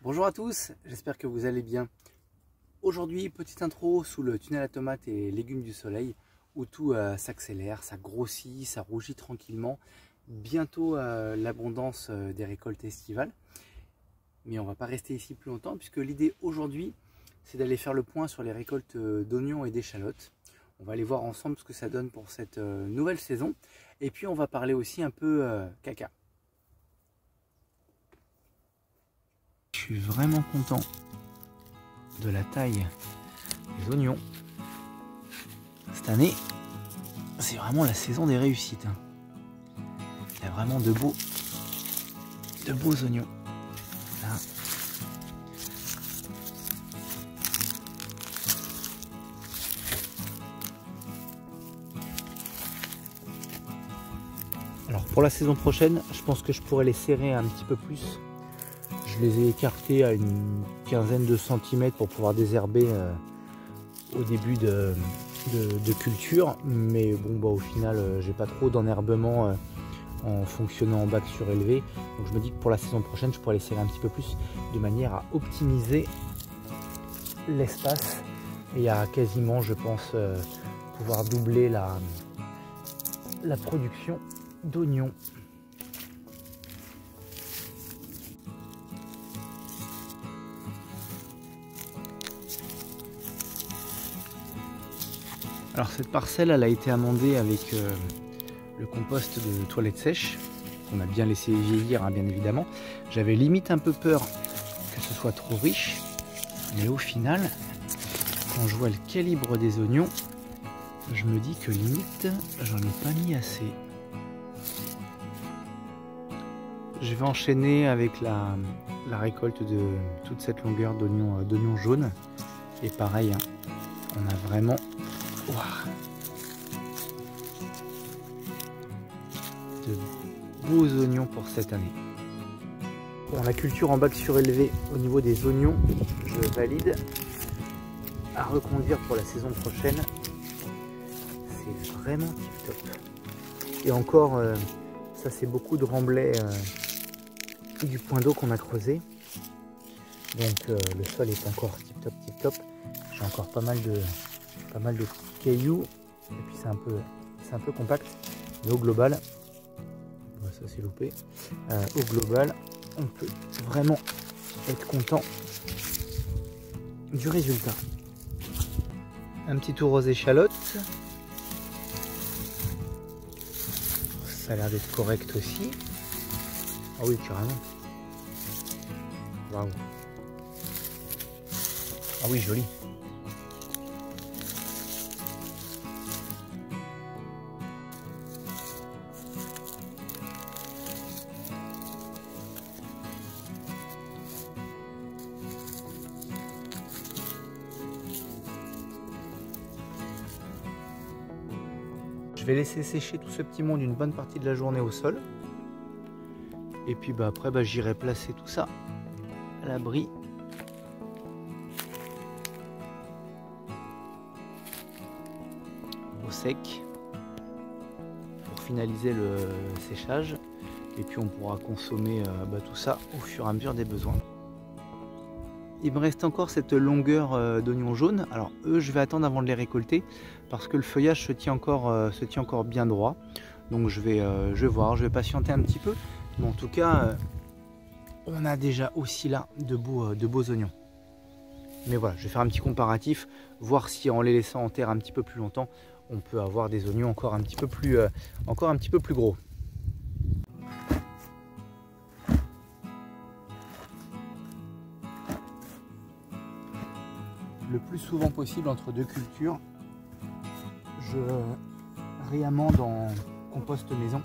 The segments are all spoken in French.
Bonjour à tous, j'espère que vous allez bien. Aujourd'hui, petite intro sous le tunnel à tomates et légumes du soleil où tout s'accélère, ça grossit, ça rougit tranquillement. Bientôt l'abondance des récoltes estivales. Mais on ne va pas rester ici plus longtemps puisque l'idée aujourd'hui, c'est d'aller faire le point sur les récoltes d'oignons et d'échalotes. On va aller voir ensemble ce que ça donne pour cette nouvelle saison. Et puis on va parler aussi un peu caca. Je suis vraiment content de la taille des oignons. Cette année, c'est vraiment la saison des réussites. Il y a vraiment de beaux oignons. Là. Alors pour la saison prochaine, je pense que je pourrais les serrer un petit peu plus. Je les ai écartés à une quinzaine de centimètres pour pouvoir désherber au début de culture. Mais bon, bah, au final, j'ai pas trop d'enherbement en fonctionnant en bac surélevé. Donc je me dis que pour la saison prochaine, je pourrais les serrer un petit peu plus de manière à optimiser l'espace et à quasiment, je pense, pouvoir doubler la production d'oignons. Alors cette parcelle, elle a été amendée avec le compost de toilette sèche, qu'on a bien laissé vieillir, bien évidemment. J'avais limite un peu peur que ce soit trop riche, mais au final, quand je vois le calibre des oignons, je me dis que limite, j'en ai pas mis assez. Je vais enchaîner avec la récolte de toute cette longueur d'oignons jaunes. Et pareil, on a vraiment... Wow. De beaux oignons pour cette année. Pour la culture en bac surélevé au niveau des oignons, je valide. À reconduire pour la saison prochaine. C'est vraiment tip top. Et encore, ça c'est beaucoup de remblais du point d'eau qu'on a creusé. Donc le sol est encore tip top. J'ai encore pas mal de cailloux et puis c'est un peu compact, mais au global, ça c'est loupé, au global on peut vraiment être content du résultat. Un petit tour aux échalotes, ça a l'air d'être correct aussi. Ah oui, carrément. Waouh. Ah oui, joli. Je vais laisser sécher tout ce petit monde une bonne partie de la journée au sol. Et puis après, j'irai placer tout ça à l'abri. Au sec. Pour finaliser le séchage. Et puis on pourra consommer tout ça au fur et à mesure des besoins. Il me reste encore cette longueur d'oignons jaunes. Alors eux, je vais attendre avant de les récolter parce que le feuillage se tient encore bien droit. Donc je vais voir, je vais patienter un petit peu. Mais en tout cas, on a déjà aussi là de beaux oignons. Mais voilà, je vais faire un petit comparatif, voir si en les laissant en terre un petit peu plus longtemps, on peut avoir des oignons encore un petit peu plus gros. Le plus souvent possible entre deux cultures, je réamende en compost maison.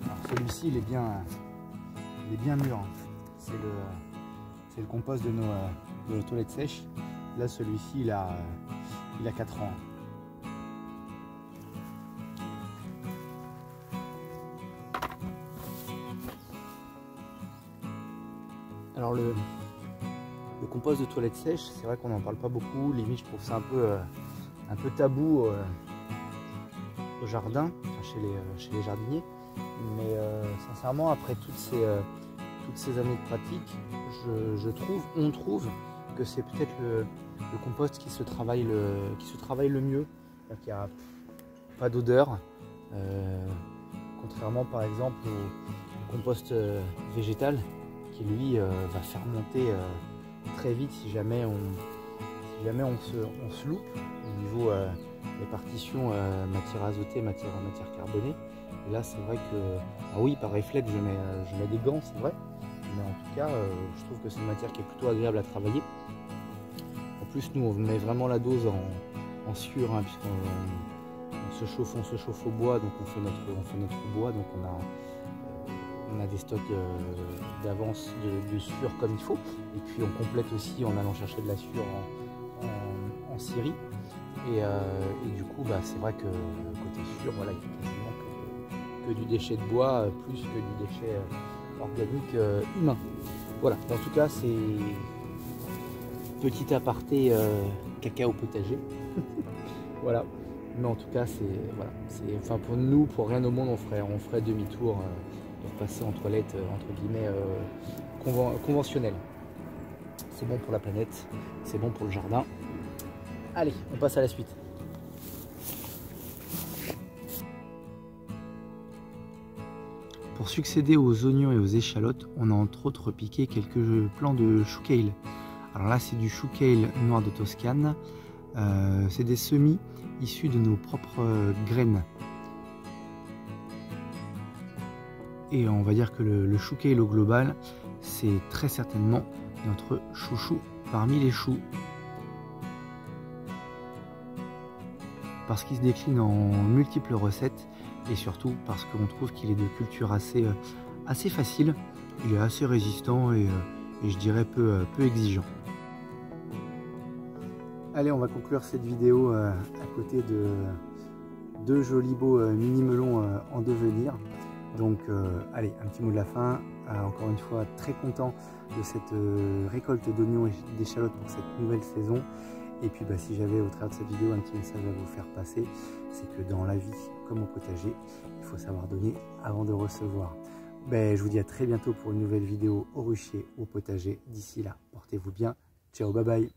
Alors celui-ci il est bien mûr. C'est le compost de nos toilettes sèches. Là celui-ci il a 4 ans. Alors le compost de toilette sèche, c'est vrai qu'on n'en parle pas beaucoup, limite je trouve ça un peu tabou au jardin, enfin chez les jardiniers, mais sincèrement après toutes toutes ces années de pratique, on trouve que c'est peut-être le compost qui se travaille le mieux, il n'y a pas d'odeur, contrairement par exemple au compost végétal qui lui va fermenter très vite si jamais on se loupe au niveau répartition matière azotée, matière carbonée. Et là c'est vrai que, ah oui, par réflexe je mets des gants, c'est vrai, mais en tout cas je trouve que c'est une matière qui est plutôt agréable à travailler. En plus nous on met vraiment la dose en sûre, hein, puisqu'on se chauffe au bois, donc on fait notre bois, donc on a des stocks d'avance de sûre comme il faut, et puis on complète aussi en allant chercher de la sûre en scierie, et du coup c'est vrai que côté sûre, voilà, il y a quasiment que du déchet de bois plus que du déchet organique humain. Voilà, en tout cas c'est petit aparté cacao potager. Voilà, mais en tout cas enfin pour nous, pour rien au monde on ferait demi-tour pour passer en toilette entre guillemets conventionnelle. C'est bon pour la planète, c'est bon pour le jardin. Allez, on passe à la suite. Pour succéder aux oignons et aux échalotes, on a entre autres piqué quelques plants de chou kale. Alors là c'est du chou kale noir de Toscane, c'est des semis issus de nos propres graines. Et on va dire que le chou kale au global, c'est très certainement notre chouchou parmi les choux. Parce qu'il se décline en multiples recettes et surtout parce qu'on trouve qu'il est de culture assez facile, il est assez résistant et je dirais peu exigeant. Allez, on va conclure cette vidéo à côté de deux jolis beaux mini melons en devenir. Donc allez, un petit mot de la fin. Encore une fois, très content de cette récolte d'oignons et d'échalotes pour cette nouvelle saison. Et puis si j'avais au travers de cette vidéo un petit message à vous faire passer, c'est que dans la vie comme au potager, il faut savoir donner avant de recevoir. Je vous dis à très bientôt pour une nouvelle vidéo au rucher, au potager. D'ici là, portez-vous bien. Ciao, bye bye.